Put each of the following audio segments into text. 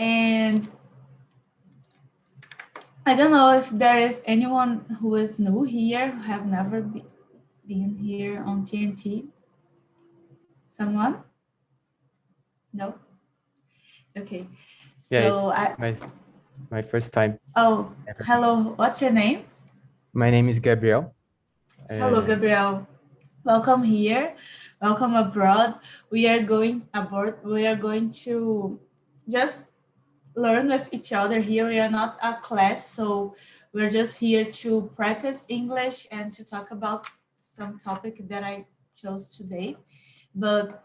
And I don't know if there is anyone who is new here, who have never been here on TNT. Someone? No? Okay. Yeah, So it's my first time. Oh, hello. What's your name? My name is Gabriel. Hello, Gabriel. Welcome here. Welcome abroad. We are going abroad. We are going to just learn with each other here. We are not a class, so we're just here to practice English and to talk about some topic that I chose today. But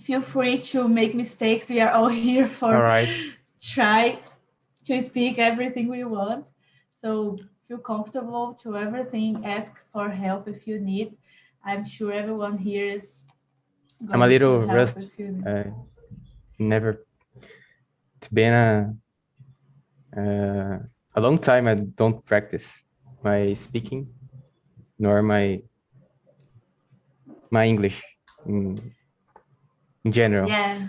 feel free to make mistakes. We are all here for All right. try to speak everything we want. So feel comfortable to everything. Ask for help if you need. I'm sure everyone here is I'm a going little to help rust. if you need. Never. It's been a long time. I don't practice my speaking nor my English in general. Yeah.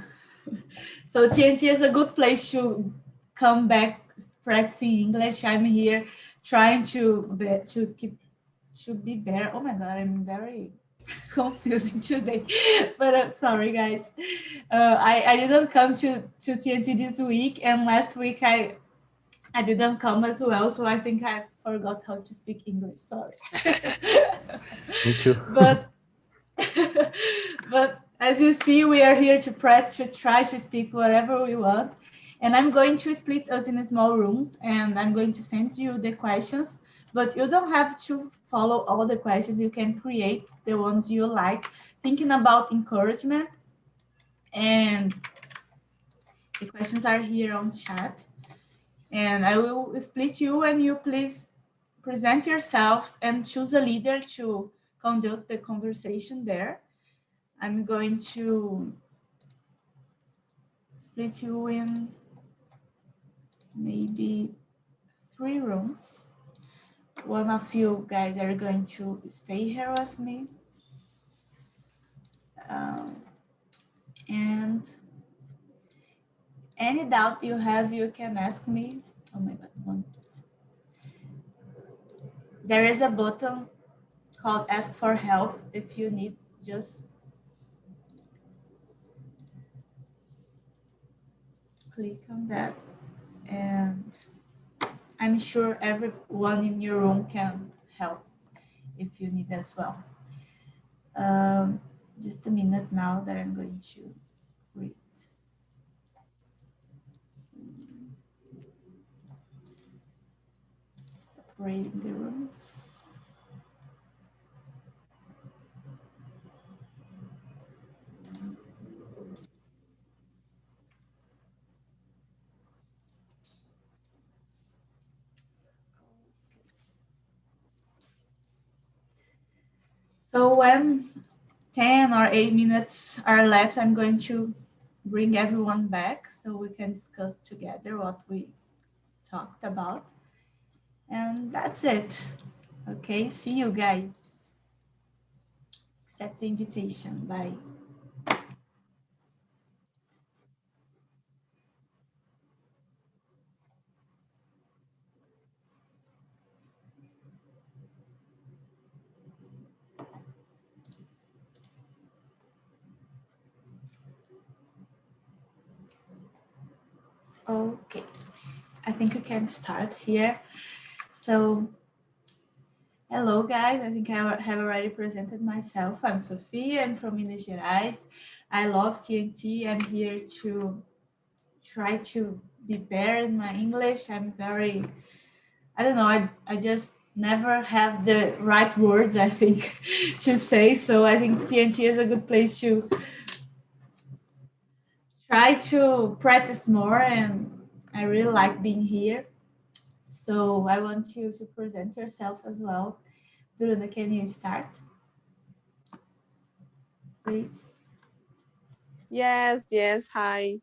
So TNT is a good place to come back practicing English. I'm here trying to be better. Oh my god, I'm very confusing today. But sorry guys. I didn't come to TNT this week, and last week I didn't come as well, so I think I forgot how to speak English. Sorry. Me too. But but as you see, we are here to practice, to try to speak whatever we want. And I'm going to split us in small rooms, and I'm going to send you the questions, but you don't have to follow all the questions. You can create the ones you like, thinking about encouragement. And the questions are here on chat. And I will split you, and you please present yourselves and choose a leader to conduct the conversation there. I'm going to split you in maybe 3 rooms. One of you guys are going to stay here with me. And any doubt you have, you can ask me. Oh my God. There is a button called ask for help if you need. Just click on that, and I'm sure everyone in your room can help if you need as well. Just a minute now that I'm going to read. Separating the rooms. So when 10 or 8 minutes are left, I'm going to bring everyone back so we can discuss together what we talked about. And that's it. Okay, see you guys. Accept the invitation. Bye. Okay, I think we can start here. So, hello guys, I think I have already presented myself. I'm Sophia, I'm from Minas Gerais. I love TNT. I'm here to try to be better in my English. I'm very, I don't know, I just never have the right words, I think, to say. So I think TNT is a good place to try to practice more, and I really like being here. So I want you to present yourselves as well. Bruna, can you start? Please. Yes. Hi.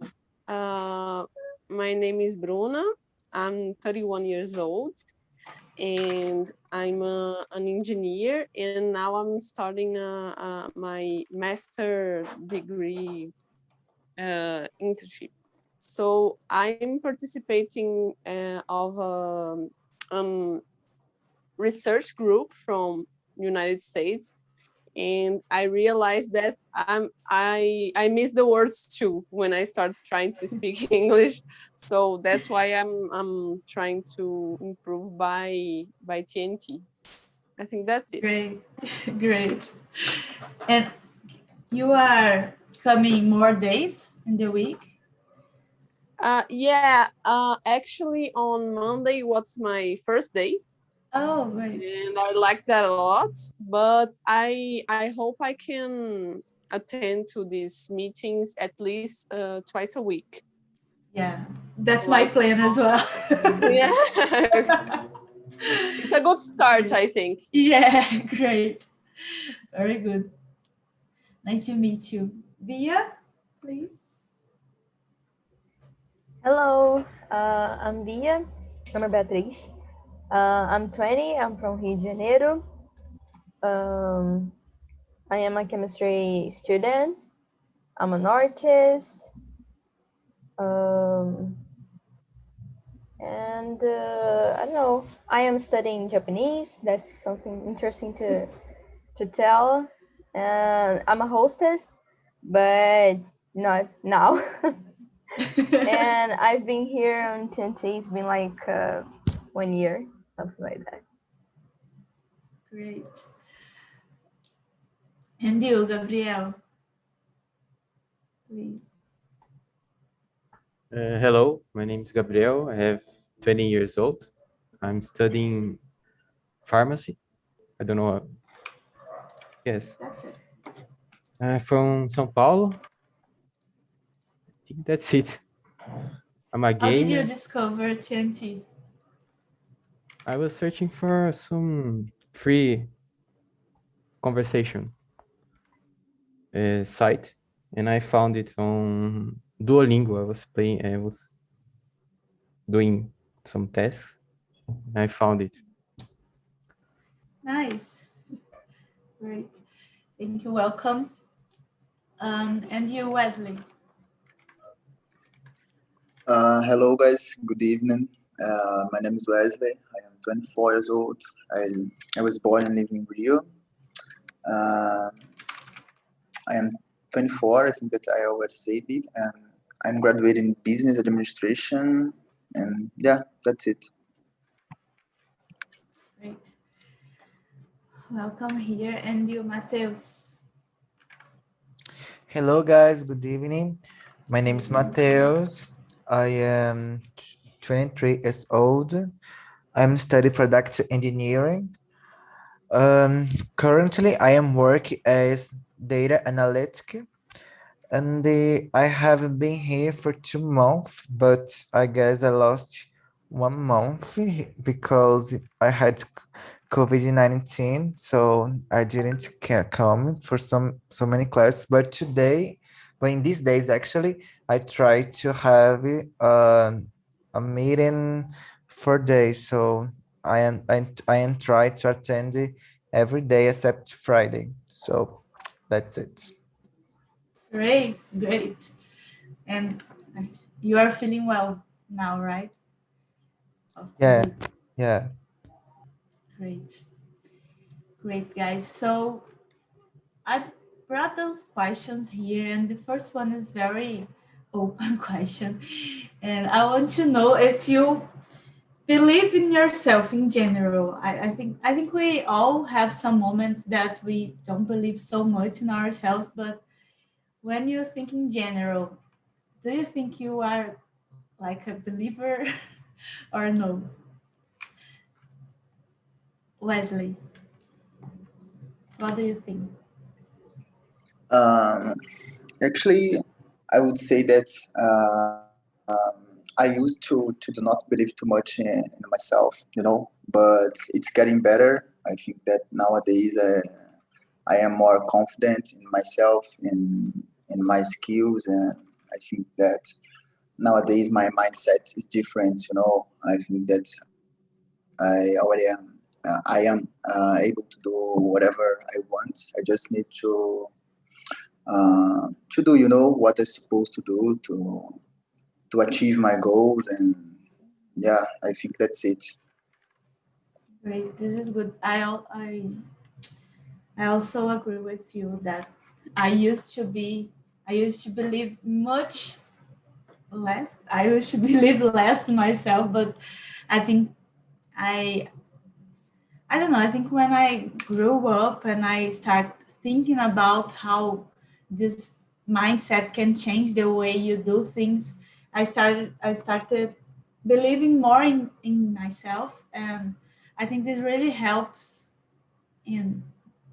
My name is Bruna. I'm 31 years old, and I'm an engineer. And now I'm starting my master degree internship. So I'm participating of a research group from United States, and I realized that I miss the words too when I start trying to speak English. So that's why I'm trying to improve by TNT. I think that's it. Great, great. And you are coming more days in the week? Yeah, actually on Monday was my first day, Oh, great. and I like that a lot. But I hope I can attend to these meetings at least twice a week. Yeah, that's my Like, plan as well. yeah, it's a good start, I think. Yeah, great. Very good. Nice to meet you. Bia, please. Hello, I'm Bia. I'm Beatriz. I'm 20. I'm from Rio de Janeiro. Um, I am a chemistry student. I'm an artist. Um, and I don't know. I am studying Japanese. That's something interesting to tell. And I'm a hostess, but not now. And I've been here on TNT. It's been like 1 year, something like that. Great. And you, Gabriel, please. Hello, my name is Gabriel. I have 20 years old. I'm studying pharmacy. I don't know. Yes. That's it. I'm from São Paulo. I think that's it. I'm a How did you gamer. discover TNT? I was searching for some free conversation site, and I found it on Duolingo. I was doing some tests. And I found it. Nice. Great. Thank you. Welcome. And you, Wesley. Hello guys, good evening. My name is Wesley. I am 24 years old. I was born and live in Rio. I am 24. I think that I already said it. And I'm graduating in business administration. And yeah, that's it. Great. Welcome here. And you, Mateus. Hello guys, good evening. My name is Mateus. I am 23 years old. I'm studying product engineering. Currently, I am working as data analytic, and I have been here for 2 months, but I guess I lost 1 month because I had COVID-19, so I didn't come for so many classes. But today, but in these days actually, I try to have a meeting for days. So I am try to attend every day except Friday. So that's it. Great, great. And you are feeling well now, right? Of Yeah, COVID. yeah. Great. Great, guys. So I brought those questions here, and the first one is very open question. And I want to know if you believe in yourself in general. I think we all have some moments that we don't believe so much in ourselves, but when you think in general, do you think you are like a believer or no? Wesley, what do you think? Um, Actually, I would say that I used to do not believe too much in myself, but it's getting better. I think that nowadays I am more confident in myself, in my skills, and I think that nowadays my mindset is different. I think that I already am. I am able to do whatever I want. I just need to do what I'm supposed to do to achieve my goals. And yeah, I think that's it. Great, this is good. I also agree with you that I used to believe much less. I used to believe less in myself, but I think I I don't know. I think when I grew up and I start thinking about how this mindset can change the way you do things, I started believing more in myself, and I think this really helps in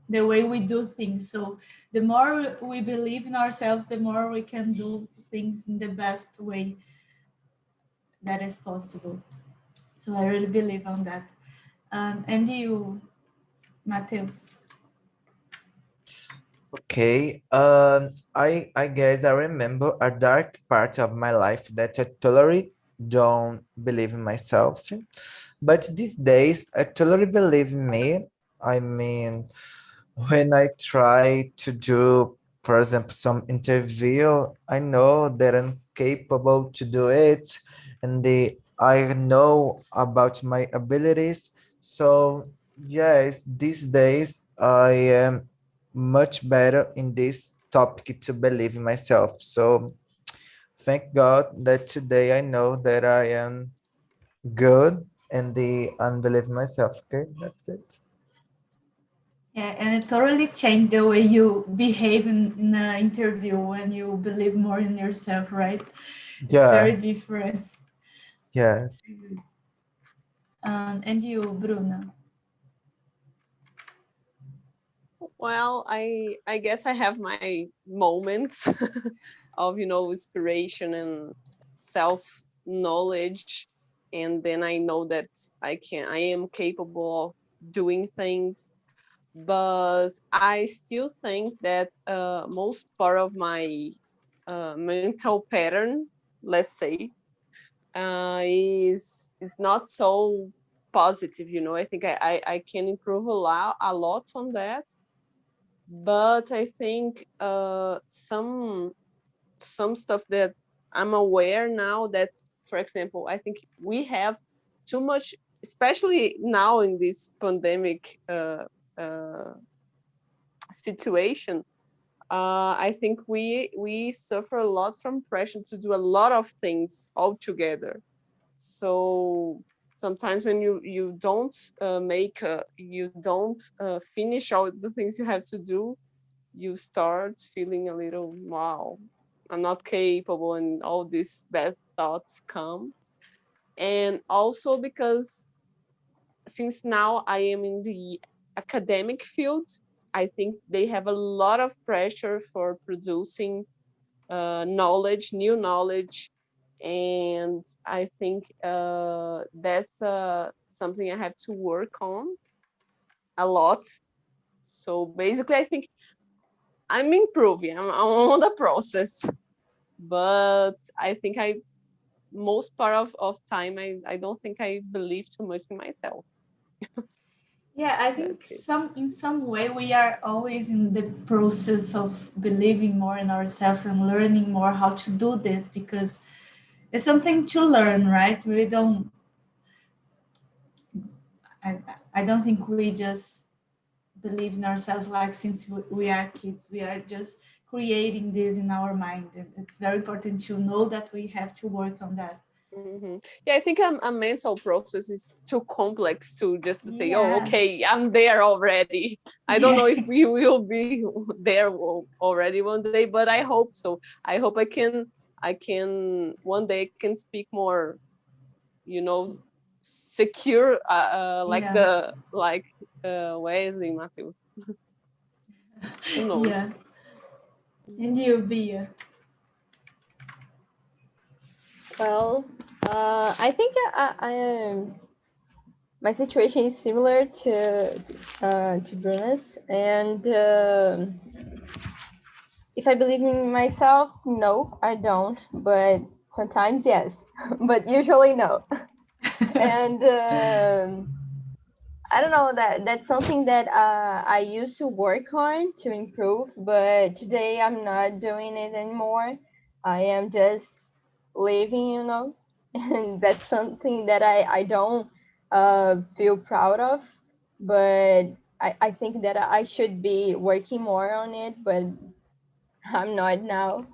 the way we do things. So the more we believe in ourselves, the more we can do things in the best way that is possible. So I really believe on that. And you, Mateus? Okay. I guess I remember a dark part of my life that I totally don't believe in myself. But these days, I totally believe in me. I mean, when I try to do, for example, some interview, I know that I'm capable to do it, and I know about my abilities. So yes, these days I am much better in this topic to believe in myself. So thank God that today I know that I am good and believe in myself. Okay, that's it. Yeah, and it totally changed the way you behave in an interview when you believe more in yourself, right? It's very Yeah, different. yeah. And you, Bruna? Well, I guess I have my moments of, inspiration and self knowledge, and then I know that I am capable of doing things. But I still think that most part of my mental pattern, let's say, is not so positive. I think I can improve a lot on that. But I think some stuff that I'm aware now that, for example, I think we have too much, especially now in this pandemic uh, situation. I think we suffer a lot from pressure to do a lot of things all together. So sometimes when you don't you don't finish all the things you have to do, you start feeling a little, wow, I'm not capable, and all these bad thoughts come. And also because since now I am in the academic field, I think they have a lot of pressure for producing knowledge, new knowledge. And I think that's something I have to work on a lot. So basically, I think I'm improving. I'm on the process, but I think most part of time I don't think I believe too much in myself. Yeah, I think That's it. in some way we are always in the process of believing more in ourselves and learning more how to do this, because it's something to learn, right? We don't I, I don't think we just believe in ourselves like since we are kids. We are just creating this in our mind, and it's very important to know that we have to work on that. Yeah, I think a mental process is too complex to just say, oh, Yeah. okay, I'm there already. I don't Yeah. know if we will be there already one day, but I hope so. I hope I can one day can speak more, secure, like Yeah. where is it, Matheus? Who Yeah. knows? And you, Bia? Well, I think I am. My situation is similar to Bruna's, and if I believe in myself, no, I don't. But sometimes yes, but usually no. And I don't know, that's something that I used to work on to improve, but today I'm not doing it anymore. I am just living, you know, and that's something that I don't feel proud of, but I think that I should be working more on it, but I'm not now.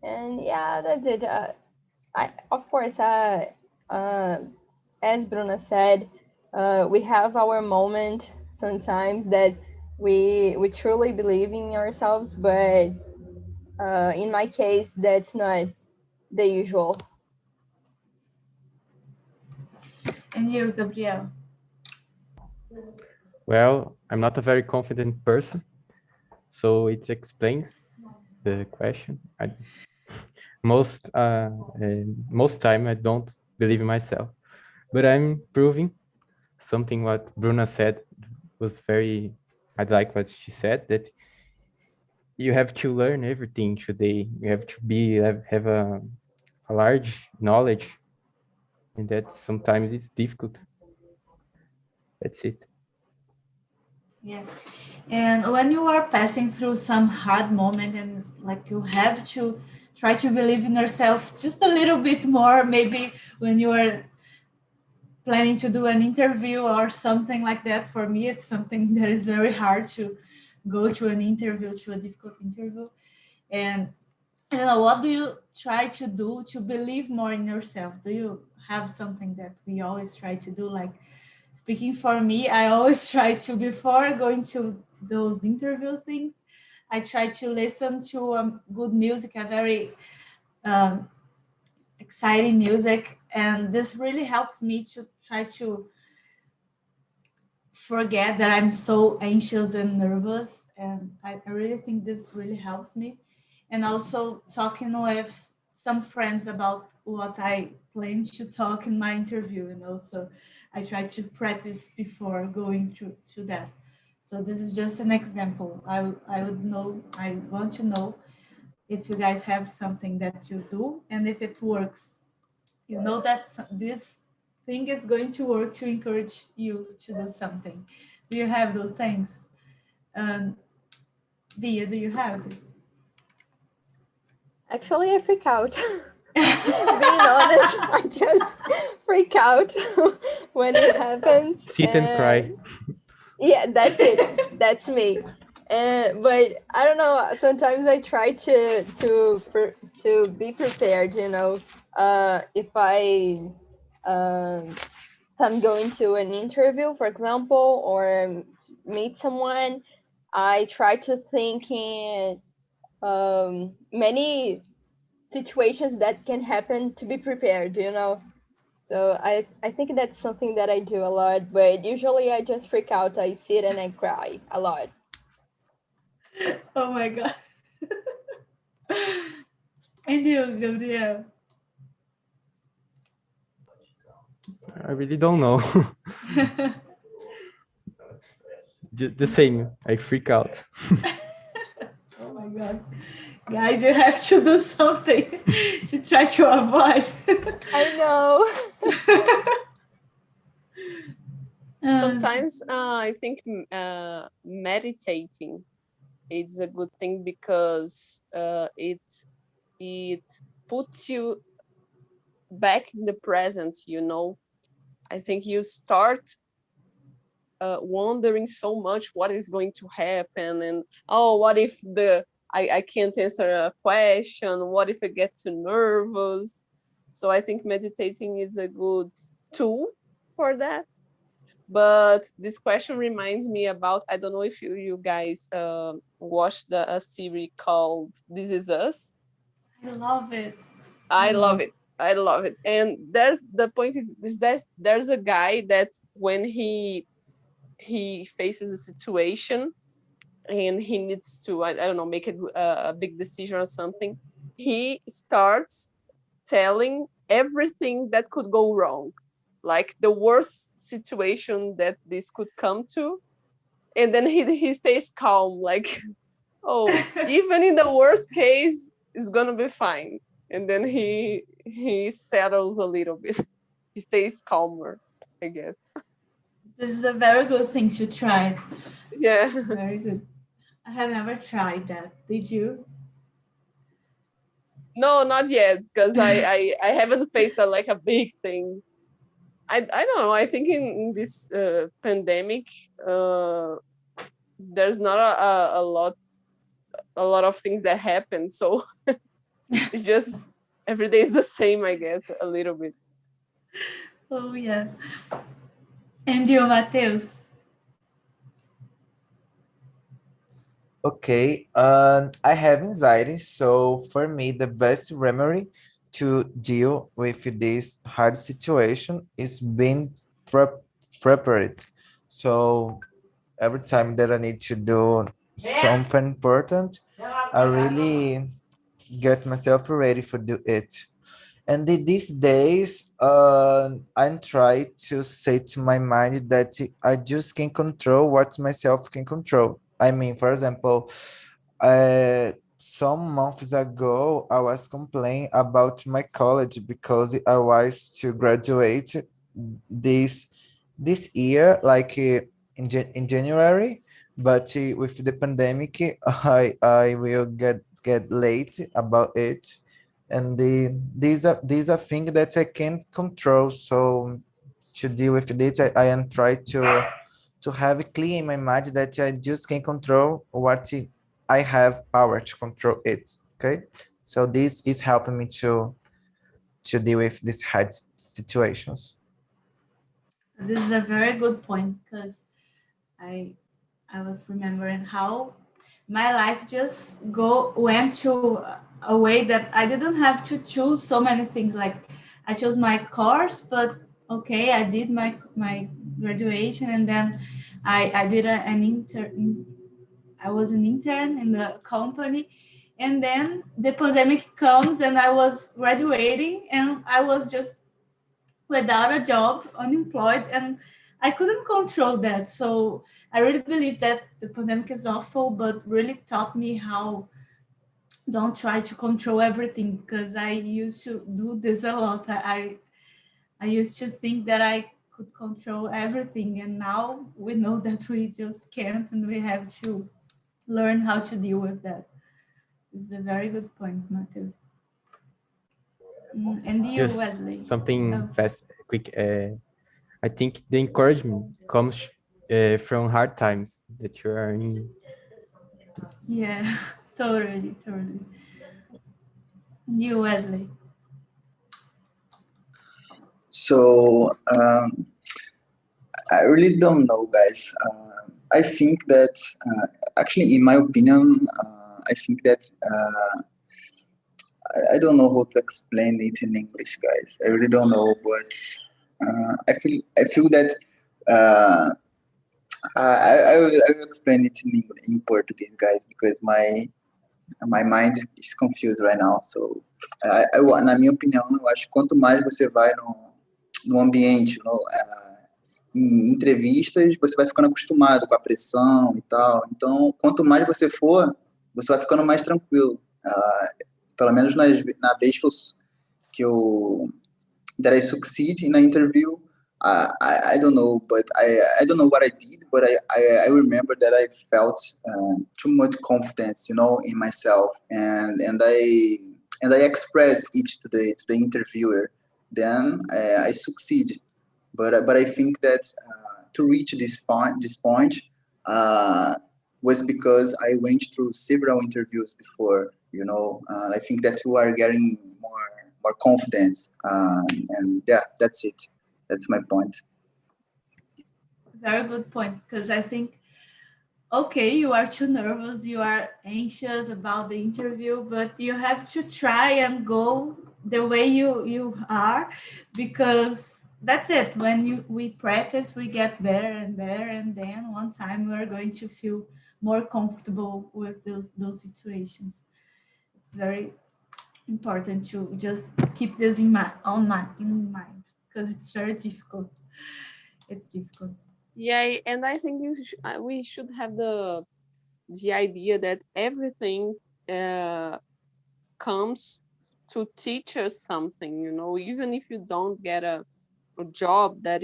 And yeah, that's it. I of course, as Bruna said, we have our moment sometimes that we truly believe in ourselves, but in my case, that's not the usual. And you, Gabriel? Well, I'm not a very confident person, so it explains the question. Most time I don't believe in myself, but I'm proving something what Bruna said was very. I like what she said, that you have to learn everything today. You have to have a large knowledge, and that sometimes it's difficult. That's it. Yeah. And when you are passing through some hard moment and like you have to try to believe in yourself just a little bit more, maybe when you are planning to do an interview or something like that, for me, it's something that is very hard to go to an interview, to a difficult interview. And I don't know, what do you try to do to believe more in yourself? Do you have something that we always try to do? Like, speaking for me, I always try to, before going to those interview things, I try to listen to good music, a very exciting music. And this really helps me to try to forget that I'm so anxious and nervous. And I really think this really helps me. And also talking with some friends about what I plan to talk in my interview. And also I try to practice before going to that. So this is just an example. I want to know if you guys have something that you do and if it works. You know that this thing is going to work to encourage you to do something. Do you have those things? Dia, do you have? Actually, I freak out. Being honest, I just freak out when it happens. Sit and cry. Yeah, that's it. That's me. But I don't know. Sometimes I try to be prepared. You know, if I'm going to an interview, for example, or meet someone, I try to think in many situations that can happen to be prepared, you know. So I think that's something that I do a lot, but usually I just freak out. I sit and I cry a lot. Oh my God. And you, Gabriel? I really don't know. The same. I freak out. Oh my God. Guys, you have to do something to try to avoid. I know. Sometimes I think meditating is a good thing because it puts you back in the present, you know. I think you start wondering so much what is going to happen, and what if I can't answer a question, what if I get too nervous. So I think meditating is a good tool for that. But this question reminds me about, I don't know if you guys watched a series called This Is Us. I love it. I love it. I love it. And the point is that there's a guy that when he faces a situation and he needs to, I don't know, make a big decision or something, he starts telling everything that could go wrong, like the worst situation that this could come to, and then he stays calm, like, oh, even in the worst case, it's gonna be fine. And then he settles a little bit. He stays calmer, I guess. This is a very good thing to try. Yeah. Very good. I have never tried that. Did you? No, not yet, because I haven't faced like a big thing. I don't know. I think in this pandemic, there's not a lot of things that happen. So it's just every day is the same, I guess, a little bit. Oh, yeah. And you, Mateus? Okay, I have anxiety, so for me, the best remedy to deal with this hard situation is being prepared. So every time that I need to do something important, I really get myself ready for do it. And these days, I'm trying to say to my mind that I just can control what myself can control. I mean, for example, some months ago, I was complaining about my college because I was to graduate this this year, like in January, but with the pandemic, I will get late about it, and these are things that I can't control. So to deal with this, I am trying to have it clear in my mind that I just can control what I have power to control it. Okay, so this is helping me to deal with these hard situations. This is a very good point because I I was remembering how my life just went to a way that I didn't have to choose so many things. Like I chose my course, but okay, I did my graduation, and then I did an intern. I was an intern in the company, and then the pandemic comes, and I was graduating, and I was just without a job, unemployed, and I couldn't control that. So I really believe that the pandemic is awful, but really taught me how don't try to control everything, because I used to do this a lot. I used to think that I could control everything, and now we know that we just can't, and we have to learn how to deal with that. It's a very good point, Matheus. And you, Just Wesley? something Oh. fast, quick. I think the encouragement comes from hard times that you are in. Yeah, totally, totally. You, Wesley. So I really don't know, guys. I think that actually, in my opinion, I think that I don't know how to explain it in English, guys. I really don't know, but I feel that I will explain it in Portuguese, guys, because my mind is confused right now. So, na minha opinião, eu acho que quanto mais você vai no ambiente, em entrevistas, você vai ficando acostumado com a pressão e tal. Então, quanto mais você for, você vai ficando mais tranquilo. Pelo menos na vez que eu that I succeed in an interview. I don't know, but I don't know what I did, but I remember that I felt too much confidence, in myself, and I expressed it to the interviewer. Then I succeed, but I think that to reach this point was because I went through several interviews before. I think that you are getting more confidence, and yeah, that's it. That's my point. Very good point, because I think, okay, you are too nervous, you are anxious about the interview, but you have to try and go the way you are, because that's it. When we practice, we get better and better, and then one time we are going to feel more comfortable with those situations. It's very important to just keep this in mind, because it's very difficult. It's difficult. Yeah, and I think we should have the idea that everything comes to teach us something. Even if you don't get a job that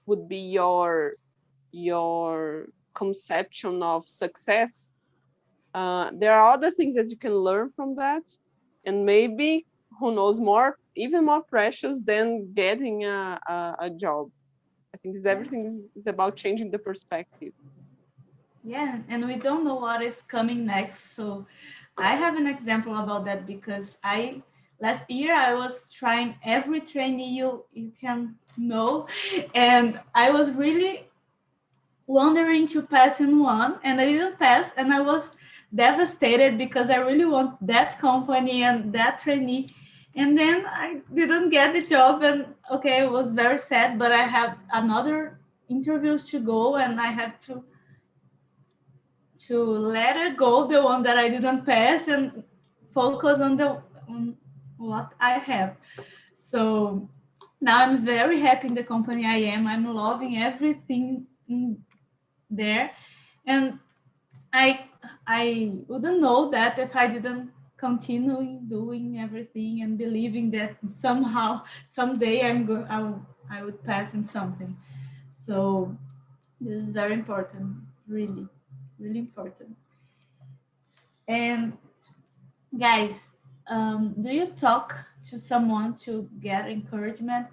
would be your conception of success. There are other things that you can learn from that, and maybe, who knows, even more precious than getting a job. I think everything is about changing the perspective. Yeah, and we don't know what is coming next. So I have an example about that because last year I was trying every trainee you can know, and I was really wondering to pass in one, and I didn't pass, and I was devastated because I really want that company and that trainee, and then I didn't get the job, and okay, it was very sad, but I have another interviews to go, and I have to let it go, the one that I didn't pass, and focus on on what I have. So now I'm very happy in the company I am. I'm loving everything there, and I wouldn't know that if I didn't continue doing everything and believing that somehow someday I would pass in something. So this is very important, really, really important. And guys, do you talk to someone to get encouragement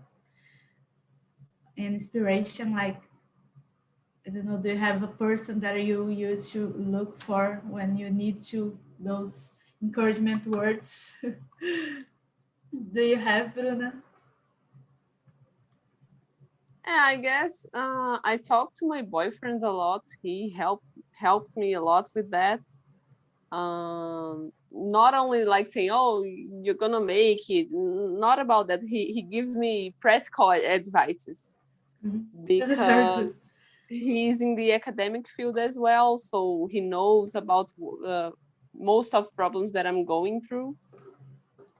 and inspiration? Like, I don't know, do you have a person that you used to look for when you need those encouragement words? Do you have, Bruna? Yeah, I guess I talked to my boyfriend a lot. He helped me a lot with that. Not only like saying, "Oh, you're gonna make it." Not about that. He gives me practical advices This is very because good. he's in the academic field as well, so he knows about most of problems that I'm going through.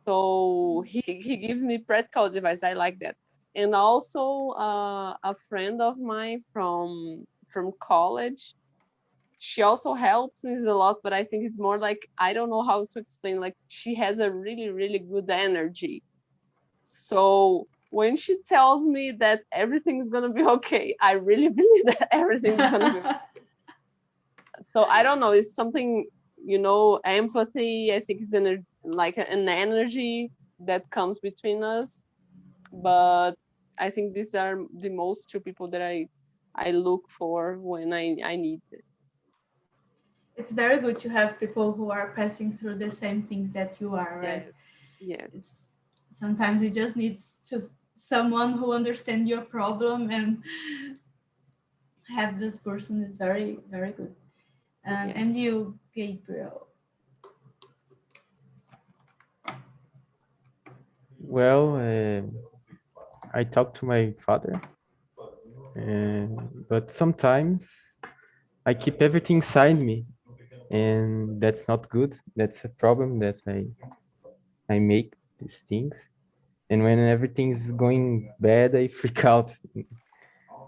So he gives me practical advice. I like that. And also a friend of mine from college, she also helps me a lot, but I think it's more like, I don't know how to explain, like she has a really, really good energy. So when she tells me that everything is gonna be okay, I really believe that everything is gonna be okay. So I don't know, it's something, empathy. I think it's like an energy that comes between us. But I think these are the most two people that I look for when I need it. It's very good to have people who are passing through the same things that you are, right? Yes. Sometimes you just need someone who understands your problem, and have this person is very, very good. And you, Gabriel? Well, I talk to my father, but sometimes I keep everything inside me, and that's not good. That's a problem that I make these things, and when everything's going bad, I freak out.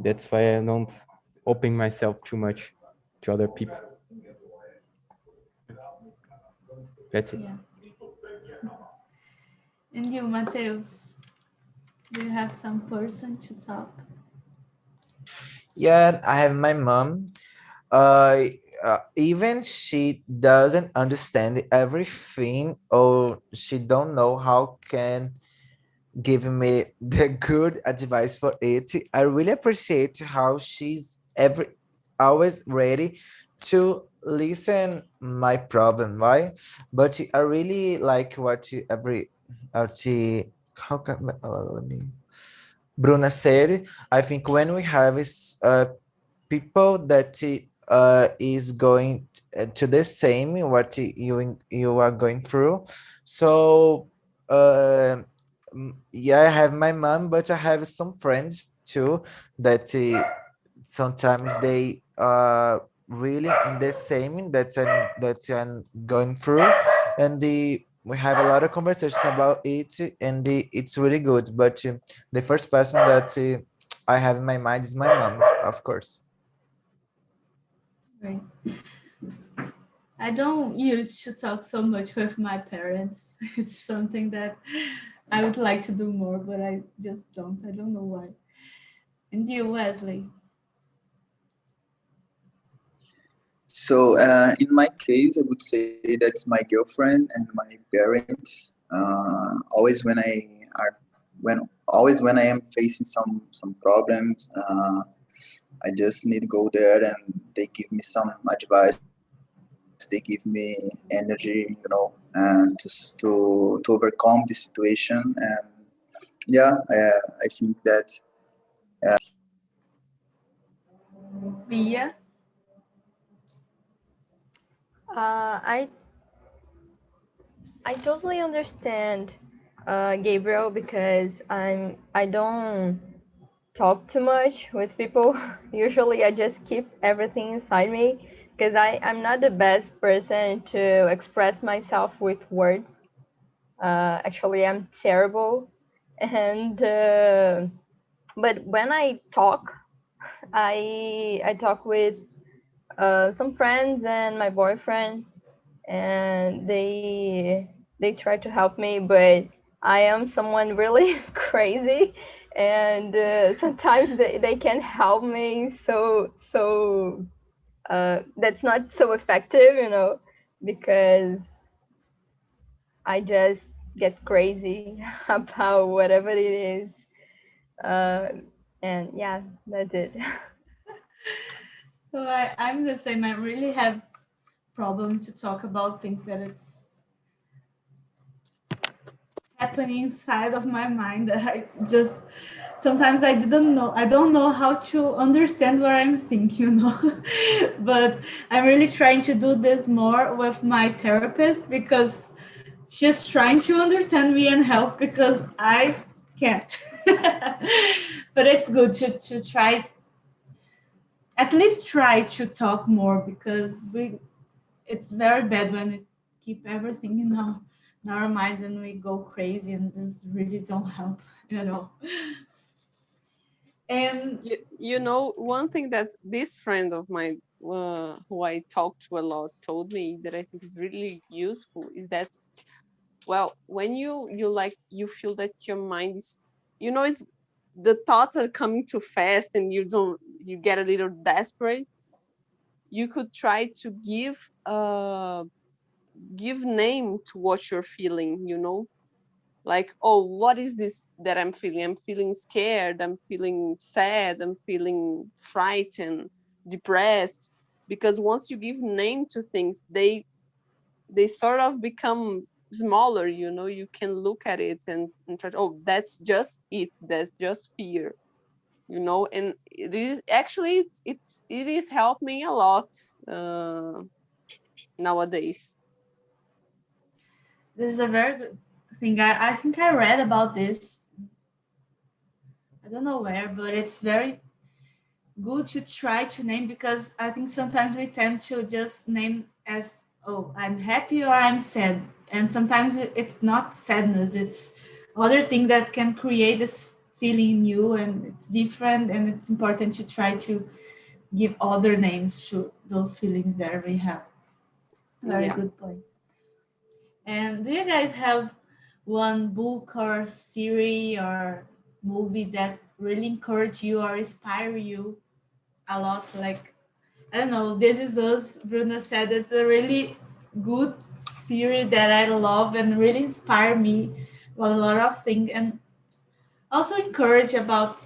That's why I don't open myself too much to other people. That's it. Yeah. And you, Mateus? Do you have some person to talk? Yeah, I have my mom. Even she doesn't understand everything, or she don't know how can give me the good advice for it. I really appreciate how she's always ready to listen my problem, right? But I really like what how can let me Bruna said. I think when we have people that is going to the same what you are going through, so yeah, I have my mom, but I have some friends too that sometimes they are really in the same that I'm going through, and we have a lot of conversation about it, and it's really good. But the first person that I have in my mind is my mom, of course. Right. I don't used to talk so much with my parents. It's something that I would like to do more, but I just don't. I don't know why. And you, Wesley? So in my case, I would say that's my girlfriend and my parents. Always when I am facing some problems, I just need to go there and they give me some advice. They give me energy, and to overcome the situation. And yeah, I think that. Pia? I totally understand Gabriel, because I don't talk too much with people. Usually I just keep everything inside me, because I'm not the best person to express myself with words. Actually, I'm terrible. And but when I talk, I talk with some friends and my boyfriend, and they try to help me, but I am someone really crazy, and sometimes they can help me, so that's not so effective, because I just get crazy about whatever it is, uh, and yeah, that's it. So I'm the same. I really have problem to talk about things that it's happening inside of my mind, that I just sometimes I don't know how to understand what I'm thinking. But I'm really trying to do this more with my therapist, because she's trying to understand me and help, because I can't. But it's good to try, at least try to talk more, because it's very bad when we keep everything in our minds and we go crazy, and this really don't help at all. And One thing that this friend of mine, who I talked to a lot, told me that I think is really useful is that, well, when you feel that your mind is, it's the thoughts are coming too fast and you get a little desperate, you could try to give name to what you're feeling, like, oh, what is this that I'm feeling? I'm feeling scared, I'm feeling sad, I'm feeling frightened, depressed. Because once you give name to things, they sort of become smaller, you can look at it and try to, oh, that's just it, that's just fear, and it is actually it is helped me a lot nowadays. this is a very good thing. I think I read about this. I don't know where, but it's very good to try to name, because I think sometimes we tend to just name as, oh, I'm happy or I'm sad. And sometimes it's not sadness, it's other thing that can create this feeling in you, and it's different, and it's important to try to give other names to those feelings that we have. Very Yeah. good point. And do you guys have one book or series or movie that really encourage you or inspire you a lot? Like, I don't know, This Is Us, Bruno said it's a really good series that I love and really inspire me with a lot of things, and also encourage about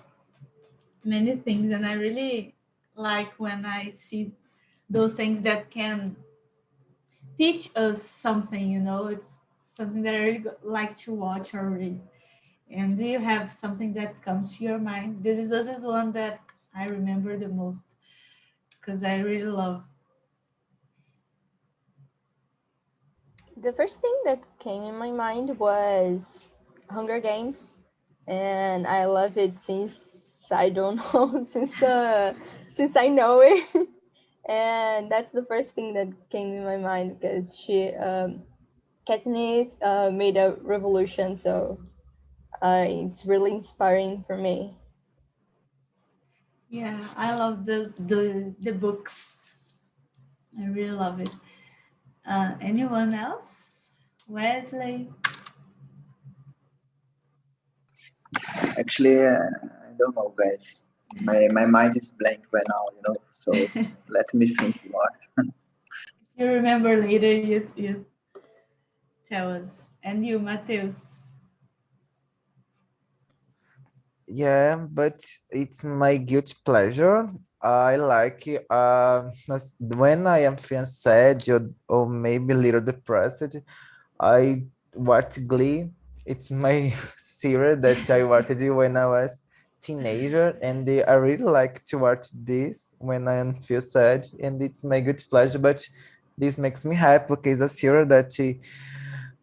many things. And I really like when I see those things that can teach us something, it's something that I really like to watch or read. And do you have something that comes to your mind? This is one that I remember the most, because I really love. The first thing that came in my mind was Hunger Games, and I love it since I don't know, since I know it. And that's the first thing that came in my mind, because Katniss made a revolution, so it's really inspiring for me. Yeah, I love the books. I really love it. Anyone else? Wesley? Actually, I don't know, guys. My mind is blank right now, so let me think more. You remember later, you tell us. And you, Mateus? Yeah, but it's my guilty pleasure. I like when I am feeling sad or maybe a little depressed, I watch Glee. It's my series that I watched when I was teenager, and I really like to watch this when I feel sad, and it's my good pleasure. But this makes me happy because it's a series that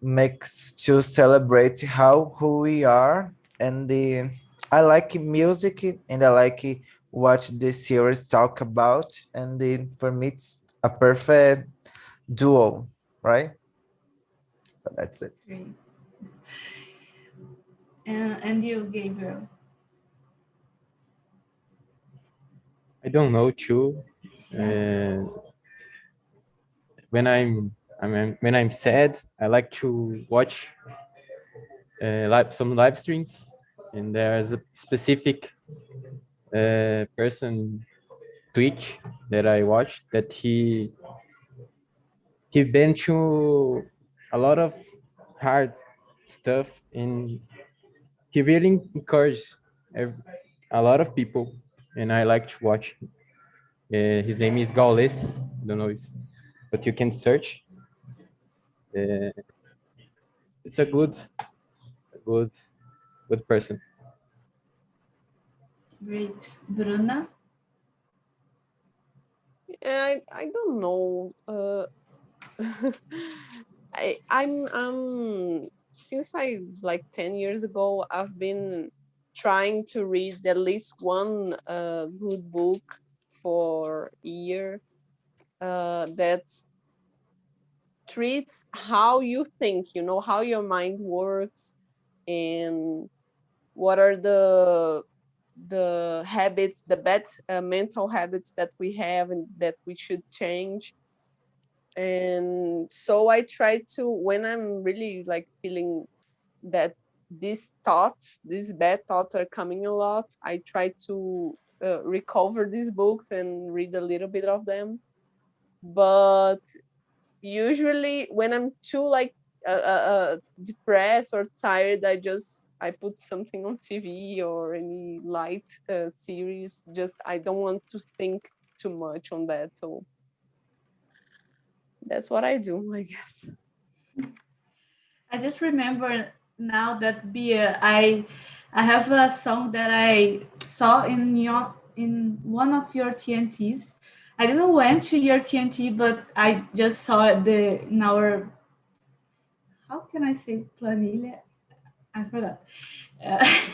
makes to celebrate who we are, and I like music, and I like what the series talk about, and for me it's a perfect duo, right? So that's it. Great. And you, Gabriel? I don't know too. When I'm sad, I like to watch some live streams, and there's a specific person Twitch that I watched that he been through a lot of hard stuff, and he really encouraged a lot of people, and I like to watch. His name is Gaules. I don't know if, but you can search. Uh, it's a good, good person. Great. Bruna? I don't know. I'm since I like 10 years ago, I've been trying to read at least one good book for a year that treats how you think, how your mind works, and what are the habits, the bad mental habits that we have and that we should change. And so I try to, when I'm really like feeling that these bad thoughts are coming a lot, I try to recover these books and read a little bit of them. But usually when I'm too like depressed or tired, I put something on TV or any light series. Just I don't want to think too much on that. So that's what I do, I guess. I just remember now that Bia, I have a song that I saw in one of your TNTs. I didn't went to your TNT, but I just saw it in our, how can I say planilha? I forgot.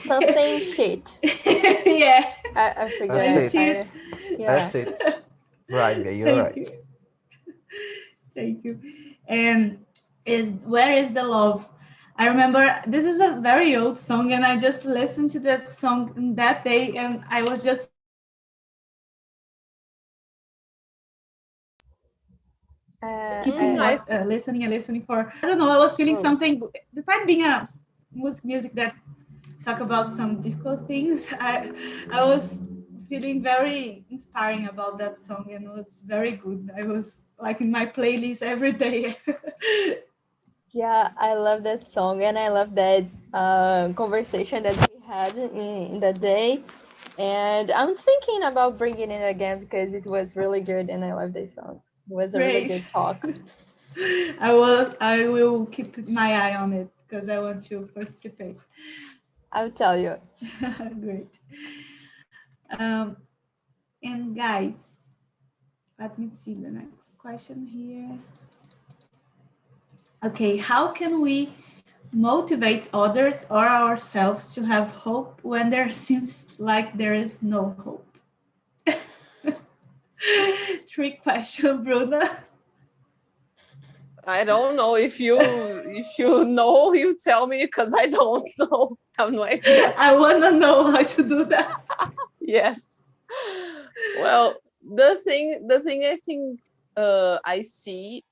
Something shit. Yeah. I forget. That's it. That's it. Right, yeah, you're right. You. Thank you. And Where is the Love? I remember this is a very old song, and I just listened to that song that day, and I was just keeping listening and listening for, I don't know, I was feeling something, despite being a music that talk about some difficult things, I was feeling very inspiring about that song, and it was very good. I was like in my playlist every day. Yeah, I love that song, and I love that conversation that we had in that day. And I'm thinking about bringing it again because it was really good, and I love this song. It was a really good talk. I will keep my eye on it because I want to participate. I'll tell you. Great. And guys, let me see the next question here. Okay, how can we motivate others or ourselves to have hope when there seems like there is no hope? Trick question, Bruna. I don't know if you know, you tell me, because I don't know. I have no idea. I want to know how to do that. Yes. Well, the thing I think I see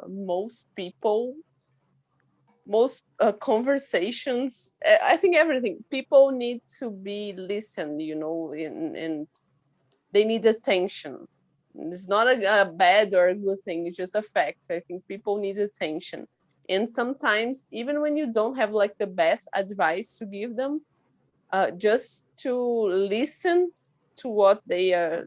most conversations, I think everything, people need to be listened, and they need attention. It's not a bad or a good thing, it's just a fact. I think people need attention. And sometimes, even when you don't have like the best advice to give them, just to listen to what they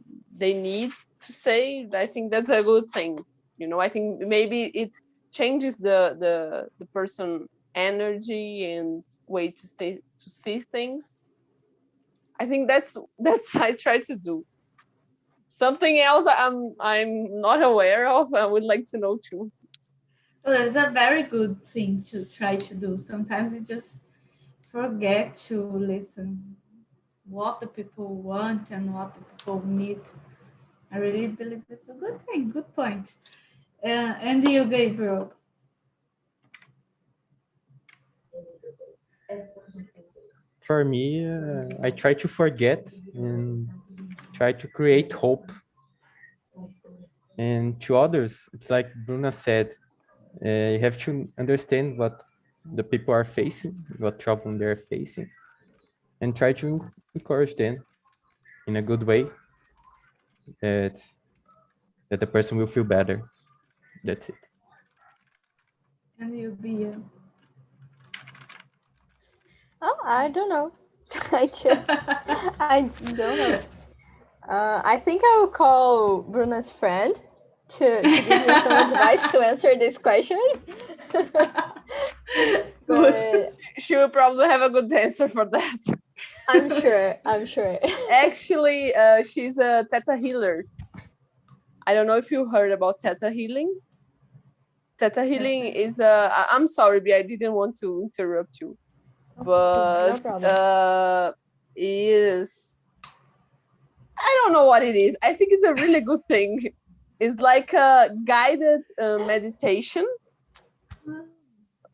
need to say, I think that's a good thing. You know, I think maybe it changes the person energy and way to see things. I think that's I try to do. Something else I'm not aware of, I would like to know too. Well, it's a very good thing to try to do. Sometimes you just forget to listen what the people want and what the people need. I really believe it's a good thing. Good point. And you, Gabriel? For me, I try to forget and try to create hope. And to others, it's like Bruna said, you have to understand what the people are facing, what problem they're facing, and try to encourage them in a good way that the person will feel better. That's it. And you, Bia? Oh, I don't know. I don't know. I think I will call Bruna's friend to give me some advice to answer this question. But She will probably have a good answer for that. I'm sure. Actually, she's a Theta healer. I don't know if you heard about Theta healing. Theta healing is I'm sorry, Bia, I didn't want to interrupt you, but No problem. is I don't know what it is. I think it's a really good thing. It's like a guided meditation,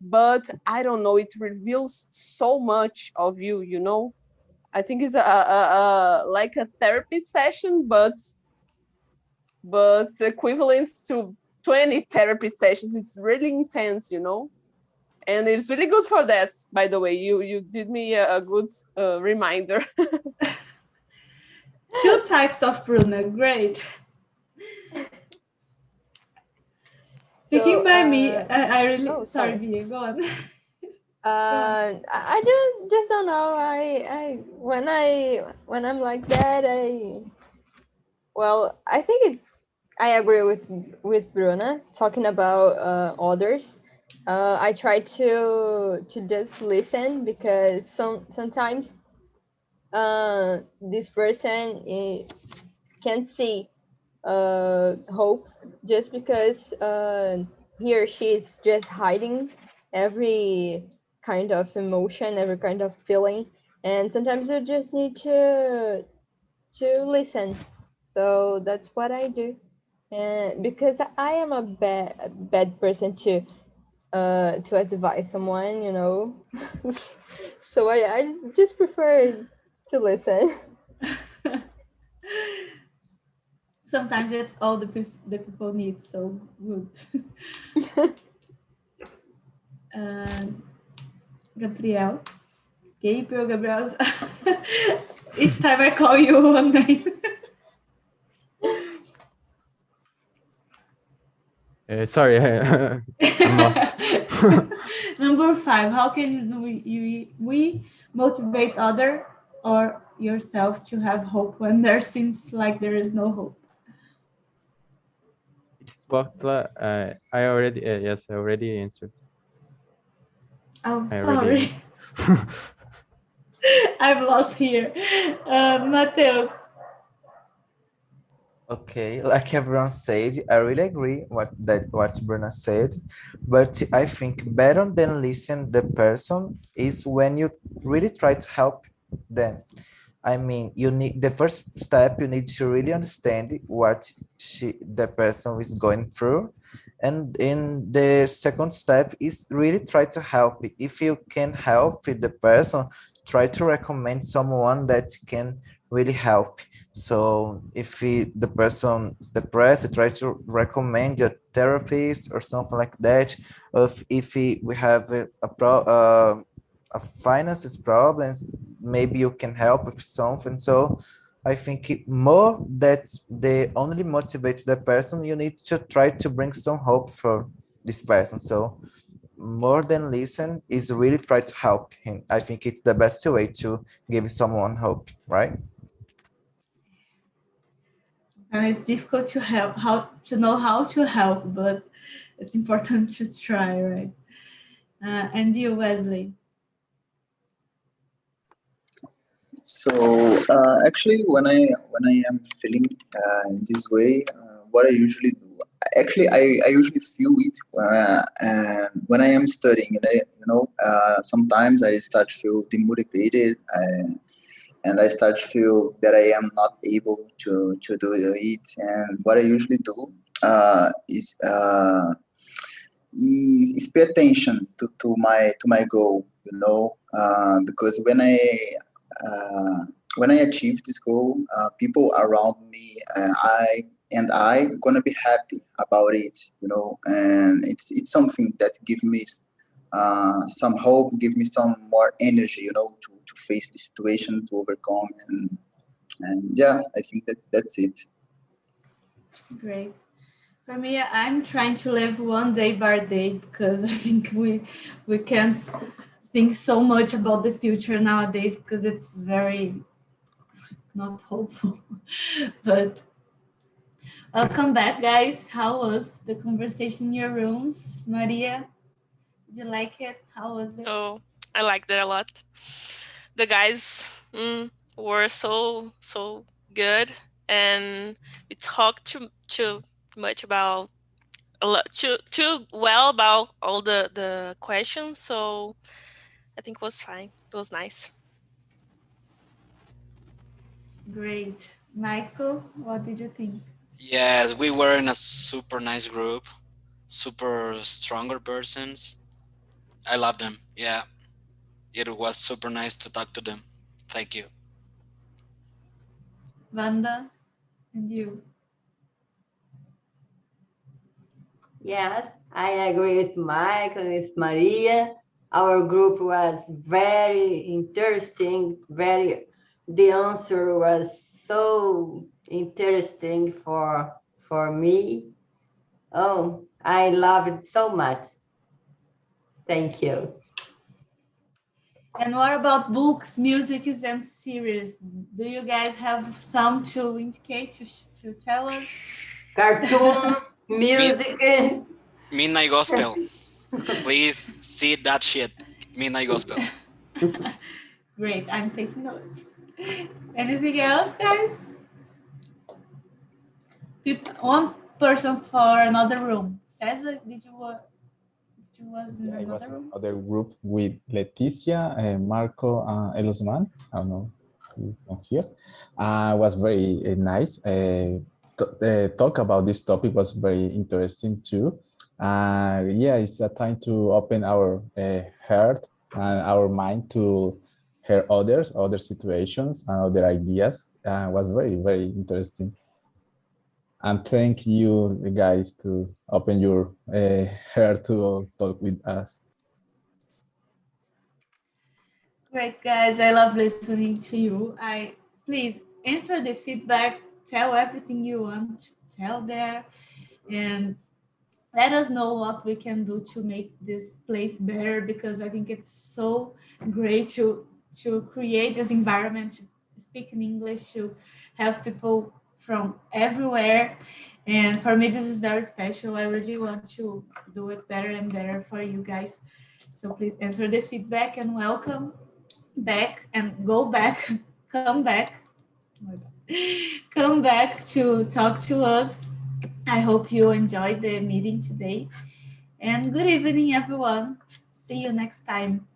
but I don't know. It reveals so much of you. You know, I think it's like a therapy session, but equivalent to 20 therapy sessions. It's really intense, you know, and it's really good for that. By the way, you did me a good reminder. Two types of Bruna, great. Speaking by me, I really sorry, Bia, go on. I just don't know. I when I'm like that, I think I agree with Bruna talking about others. I try to just listen because sometimes this person can't see hope just because he or she is just hiding every kind of emotion, every kind of feeling, and sometimes you just need to listen. So that's what I do, and because I am a bad person to advise someone, you know. So I just prefer to listen. Sometimes it's all the people need, so good. Gabriel. Each time I call you one name. Sorry, I'm lost. Number 5, how can we motivate other or yourself to have hope when there seems like there is no hope? It's what I already yes, I already answered. Oh, sorry. I'm lost here. Mateus. Okay, like everyone said, I really agree what Bruna said, but I think better than listen the person is when you really try to help them. I mean, you need the first step, you need to really understand what the person is going through. And in the second step is really try to help. If you can help the person, try to recommend someone that can really help. So if the person is depressed, try to recommend a therapist or something like that. If we have a finances problems, maybe you can help with something. So I think more that they only motivate the person, you need to try to bring some hope for this person. So more than listen is really try to help him. I think it's the best way to give someone hope, right? And it's difficult to help, how to know how to help, but it's important to try, right? And you, Wesley? So actually, when I am feeling in this way, what I usually do, actually, I usually feel it and when I am studying. Sometimes I start to feel demotivated, and I start to feel that I am not able to do it. And what I usually do is pay attention to my goal. Because when I achieve this goal, people around me, I gonna be happy about it, and it's something that gives me some hope, give me some more energy, to face the situation, to overcome, and yeah, I think that's it. Great. For me, I'm trying to live one day by day, because I think we can't think so much about the future nowadays, because it's very not hopeful. But welcome back, guys. How was the conversation in your rooms? Maria, did you like it? How was it? Oh, I liked it a lot. The guys were so good, and we talked too much about too well about all the questions. So I think it was fine. It was nice. Great. Michael, what did you think? Yes, we were in a super nice group, super stronger persons. I love them. Yeah, it was super nice to talk to them. Thank you. Wanda, and you? Yes, I agree with Mike and with Maria. Our group was very interesting. The answer was so interesting for me. Oh, I love it so much. Thank you. And what about books, music, and series? Do you guys have some to indicate, to tell us? Cartoons, music. Midnight Gospel. Please see that shit. Midnight Gospel. Great, I'm taking notes. Anything else, guys? One person for another room. Cesar, did you was in I was another room? another group with Leticia, Marco, Elosman. I don't know, he's not here. Was very nice. Talk about this topic was very interesting too. Yeah, it's a time to open our heart and our mind to hear other situations and other ideas. Was very, very interesting. And thank you guys to open your heart to talk with us. Great, guys. I love listening to you. Please answer the feedback, tell everything you want to tell there, and let us know what we can do to make this place better, because I think it's so great to create this environment, to speak in English, to have people from everywhere. And for me, this is very special. I really want to do it better and better for you guys. So please answer the feedback, and welcome back, and go back, come back, come back to talk to us. I hope you enjoyed the meeting today. And good evening, everyone. See you next time.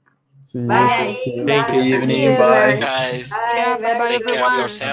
See you. Bye. Thank you. Good Bye. evening. Bye. Guys, Yeah, bye bye take care of everyone. yourself.